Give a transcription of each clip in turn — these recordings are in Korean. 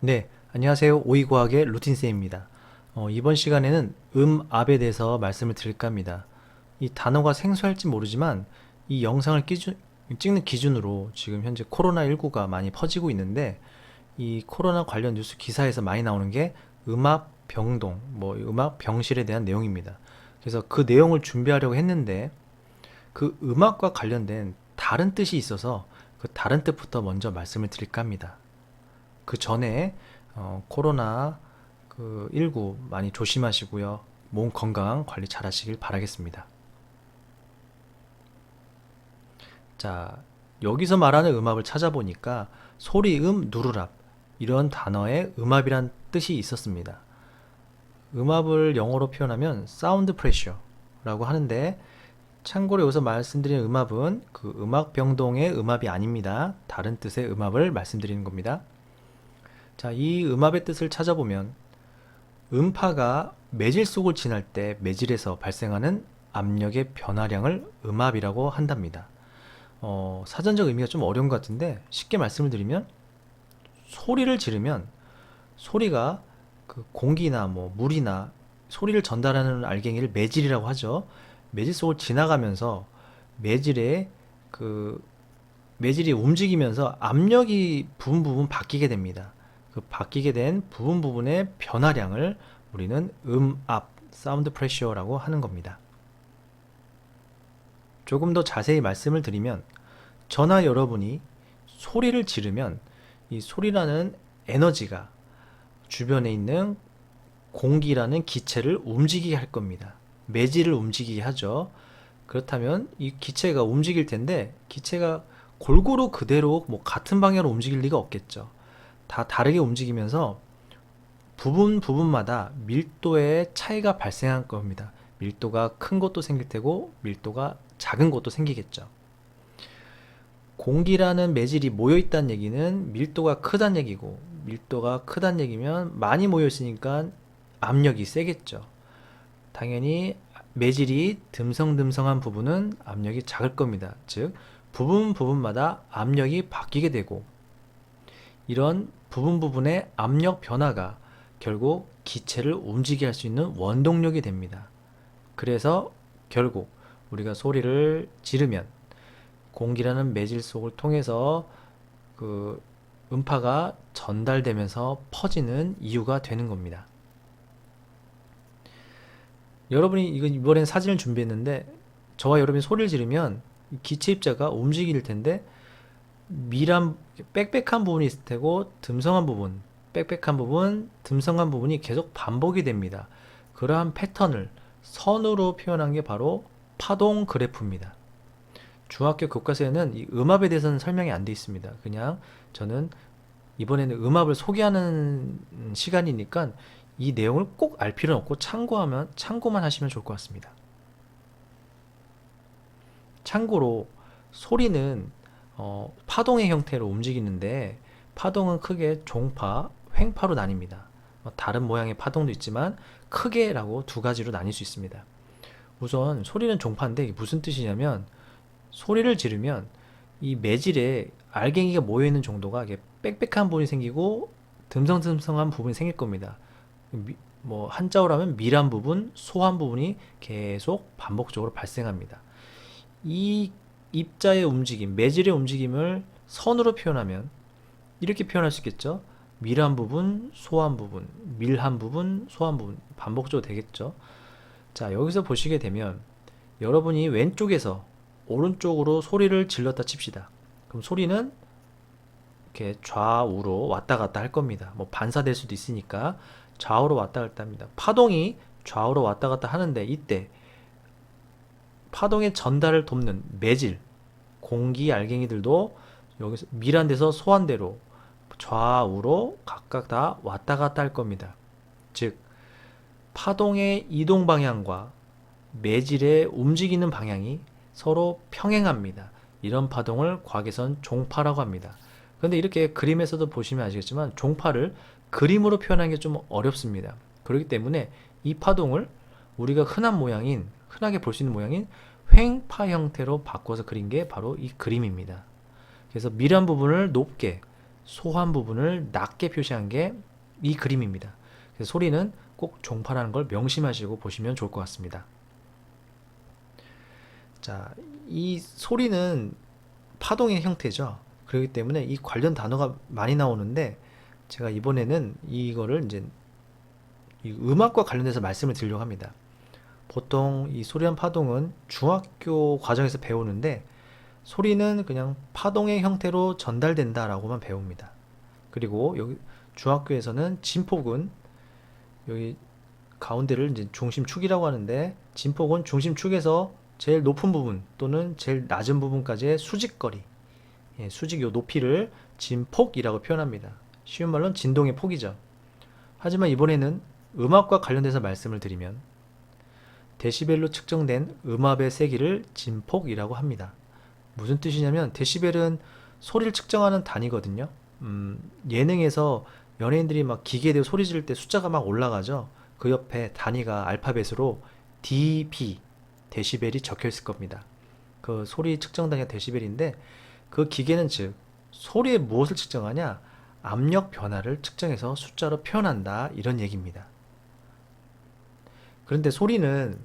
네, 안녕하세요. 오이과학의 루틴쌤입니다. 이번 시간에는 음압에 대해서 말씀을 드릴까 합니다. 이 단어가 생소할지 모르지만 이 영상을 찍는 기준으로 지금 현재 코로나19가 많이 퍼지고 있는데 이 코로나 관련 뉴스 기사에서 많이 나오는 게 음압 병동, 음압 병실에 대한 내용입니다. 그래서 그 내용을 준비하려고 했는데 그 음압과 관련된 다른 뜻이 있어서 그 다른 뜻부터 먼저 말씀을 드릴까 합니다. 그 전에 코로나 19 많이 조심하시고요. 몸 건강 관리 잘 하시길 바라겠습니다. 자, 여기서 말하는 음압을 찾아보니까 소리음, 누르랍 이런 단어에 음압이란 뜻이 있었습니다. 음압을 영어로 표현하면 사운드 프레셔라고 하는데 참고로 여기서 말씀드린 음압은 그 음악 병동의 음압이 아닙니다. 다른 뜻의 음압을 말씀드리는 겁니다. 자, 이 음압의 뜻을 찾아보면 음파가 매질 속을 지날 때 매질에서 발생하는 압력의 변화량을 음압이라고 한답니다. 사전적 의미가 좀 어려운 것 같은데 쉽게 말씀을 드리면 소리를 지르면 소리가 그 공기나 물이나 소리를 전달하는 알갱이를 매질이라고 하죠. 매질 속을 지나가면서 매질에 그 매질이 움직이면서 압력이 부분 바뀌게 됩니다. 그 바뀌게 된 부분의 변화량을 우리는 음압, 사운드 프레셔라고 하는 겁니다. 조금 더 자세히 말씀을 드리면 저나 여러분이 소리를 지르면 이 소리라는 에너지가 주변에 있는 공기라는 기체를 움직이게 할 겁니다. 매질을 움직이게 하죠. 그렇다면 이 기체가 움직일 텐데 기체가 골고루 그대로 같은 방향으로 움직일 리가 없겠죠. 다 다르게 움직이면서 부분마다 밀도의 차이가 발생할 겁니다. 밀도가 큰 것도 생길 테고 밀도가 작은 것도 생기겠죠. 공기라는 매질이 모여 있다는 얘기는 밀도가 크다는 얘기고 밀도가 크다는 얘기면 많이 모여 있으니까 압력이 세겠죠. 당연히 매질이 듬성듬성한 부분은 압력이 작을 겁니다. 즉 부분마다 압력이 바뀌게 되고 이런 부분의 압력 변화가 결국 기체를 움직이게 할 수 있는 원동력이 됩니다. 그래서 결국 우리가 소리를 지르면 공기라는 매질 속을 통해서 그 음파가 전달되면서 퍼지는 이유가 되는 겁니다. 여러분이 이번엔 사진을 준비했는데 저와 여러분이 소리를 지르면 기체 입자가 움직일 텐데 밀한 빽빽한 부분이 있을 테고 듬성한 부분, 빽빽한 부분, 듬성한 부분이 계속 반복이 됩니다. 그러한 패턴을 선으로 표현한 게 바로 파동 그래프입니다. 중학교 교과서에는 이 음압에 대해서는 설명이 안 돼 있습니다. 그냥 저는 이번에는 음압을 소개하는 시간이니까 이 내용을 꼭 알 필요는 없고 참고만 하시면 좋을 것 같습니다. 참고로 소리는 파동의 형태로 움직이는데 파동은 크게 종파, 횡파로 나뉩니다. 다른 모양의 파동도 있지만 크게라고 두 가지로 나뉠 수 있습니다. 우선 소리는 종파인데 이게 무슨 뜻이냐면 소리를 지르면 이 매질에 알갱이가 모여있는 정도가 이게 빽빽한 부분이 생기고 듬성듬성한 부분이 생길 겁니다. 한자어로 하면 밀한 부분, 소한 부분이 계속 반복적으로 발생합니다. 이 입자의 움직임, 매질의 움직임을 선으로 표현하면 이렇게 표현할 수 있겠죠. 밀한 부분, 소한 부분, 밀한 부분, 소한 부분 반복적으로 되겠죠. 자, 여기서 보시게 되면 여러분이 왼쪽에서 오른쪽으로 소리를 질렀다 칩시다. 그럼 소리는 이렇게 좌우로 왔다 갔다 할 겁니다. 반사될 수도 있으니까 좌우로 왔다 갔다 합니다. 파동이 좌우로 왔다 갔다 하는데 이때 파동의 전달을 돕는 매질, 공기 알갱이들도 여기서 밀한 데서 소한 데로 좌우로 각각 다 왔다 갔다 할 겁니다. 즉 파동의 이동 방향과 매질의 움직이는 방향이 서로 평행합니다. 이런 파동을 과학에선 종파라고 합니다. 그런데 이렇게 그림에서도 보시면 아시겠지만 종파를 그림으로 표현하는 게 좀 어렵습니다. 그렇기 때문에 이 파동을 우리가 흔하게 볼 수 있는 모양인 횡파 형태로 바꿔서 그린 게 바로 이 그림입니다. 그래서 밀한 부분을 높게, 소환 부분을 낮게 표시한 게 이 그림입니다. 그래서 소리는 꼭 종파라는 걸 명심하시고 보시면 좋을 것 같습니다. 자, 이 소리는 파동의 형태죠. 그렇기 때문에 이 관련 단어가 많이 나오는데 제가 이번에는 이거를 이제 이 음악과 관련해서 말씀을 드리려고 합니다. 보통 이 소리한 파동은 중학교 과정에서 배우는데 소리는 그냥 파동의 형태로 전달된다라고만 배웁니다. 그리고 여기 중학교에서는 진폭은 여기 가운데를 이제 중심축이라고 하는데 진폭은 중심축에서 제일 높은 부분 또는 제일 낮은 부분까지의 수직거리, 수직 요 높이를 진폭이라고 표현합니다. 쉬운 말로는 진동의 폭이죠. 하지만 이번에는 음압과 관련돼서 말씀을 드리면 데시벨로 측정된 음압의 세기를 진폭이라고 합니다. 무슨 뜻이냐면 데시벨은 소리를 측정하는 단위거든요. 예능에서 연예인들이 막 기계에 대고 소리 지를 때 숫자가 막 올라가죠. 그 옆에 단위가 알파벳으로 dB, 데시벨이 적혀 있을 겁니다. 그 소리 측정 단위가 데시벨인데 그 기계는 즉 소리의 무엇을 측정하냐? 압력 변화를 측정해서 숫자로 표현한다 이런 얘기입니다. 그런데 소리는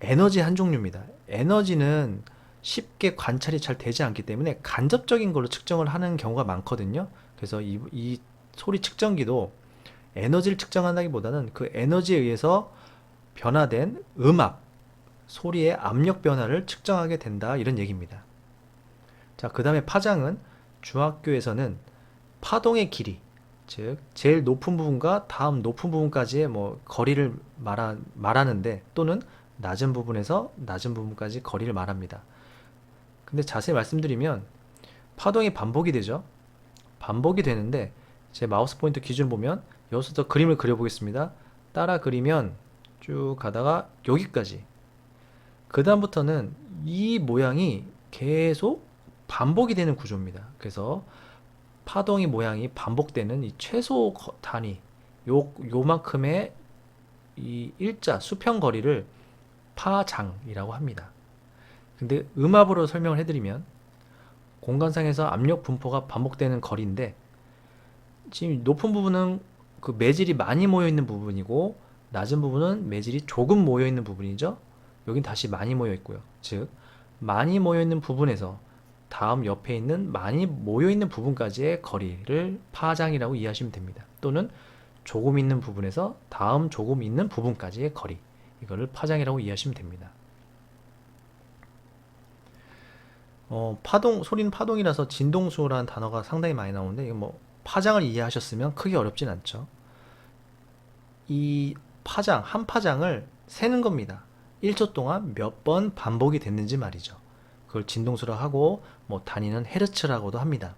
에너지 한 종류입니다. 에너지는 쉽게 관찰이 잘 되지 않기 때문에 간접적인 걸로 측정을 하는 경우가 많거든요. 그래서 이 소리 측정기도 에너지를 측정한다기보다는 그 에너지에 의해서 변화된 음압, 소리의 압력 변화를 측정하게 된다 이런 얘기입니다. 자, 그 다음에 파장은 중학교에서는 파동의 길이, 즉 제일 높은 부분과 다음 높은 부분까지의 뭐 거리를 말하는데 또는 낮은 부분에서 낮은 부분까지 거리를 말합니다. 근데 자세히 말씀드리면 파동이 반복이 되죠. 반복이 되는데 제 마우스 포인터 기준을 보면 여기서부터 그림을 그려보겠습니다. 따라 그리면 쭉 가다가 여기까지. 그 다음부터는 이 모양이 계속 반복이 되는 구조입니다. 그래서 파동의 모양이 반복되는 이 최소 단위, 요만큼의 이 일자 수평 거리를 파장이라고 합니다. 근데 음압으로 설명을 해드리면 공간상에서 압력 분포가 반복되는 거리인데 지금 높은 부분은 그 매질이 많이 모여 있는 부분이고 낮은 부분은 매질이 조금 모여 있는 부분이죠. 여긴 다시 많이 모여 있고요. 즉 많이 모여 있는 부분에서 다음 옆에 있는 많이 모여 있는 부분까지의 거리를 파장이라고 이해하시면 됩니다. 또는 조금 있는 부분에서 다음 조금 있는 부분까지의 거리, 이거를 파장이라고 이해하시면 됩니다. 소리는 파동이라서 진동수라는 단어가 상당히 많이 나오는데 이거 뭐 파장을 이해하셨으면 크게 어렵진 않죠. 이 파장, 한 파장을 세는 겁니다. 1초 동안 몇 번 반복이 됐는지 말이죠. 그걸 진동수라고 하고 뭐 단위는 헤르츠라고도 합니다.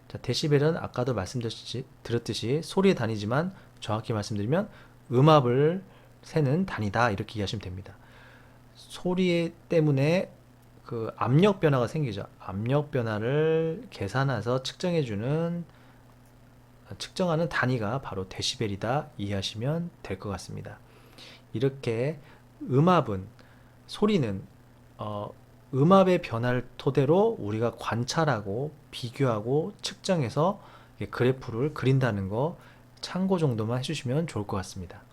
자, 데시벨은 아까도 말씀드렸듯이 소리의 단위지만 정확히 말씀드리면 음압을 세는 단위다 이렇게 이해하시면 됩니다. 소리 때문에 그 압력 변화가 생기죠. 압력 변화를 계산해서 측정하는 단위가 바로 데시벨이다 이해하시면 될 것 같습니다. 이렇게 소리는 음압의 변화를 토대로 우리가 관찰하고 비교하고 측정해서 그래프를 그린다는 거 참고 정도만 해주시면 좋을 것 같습니다.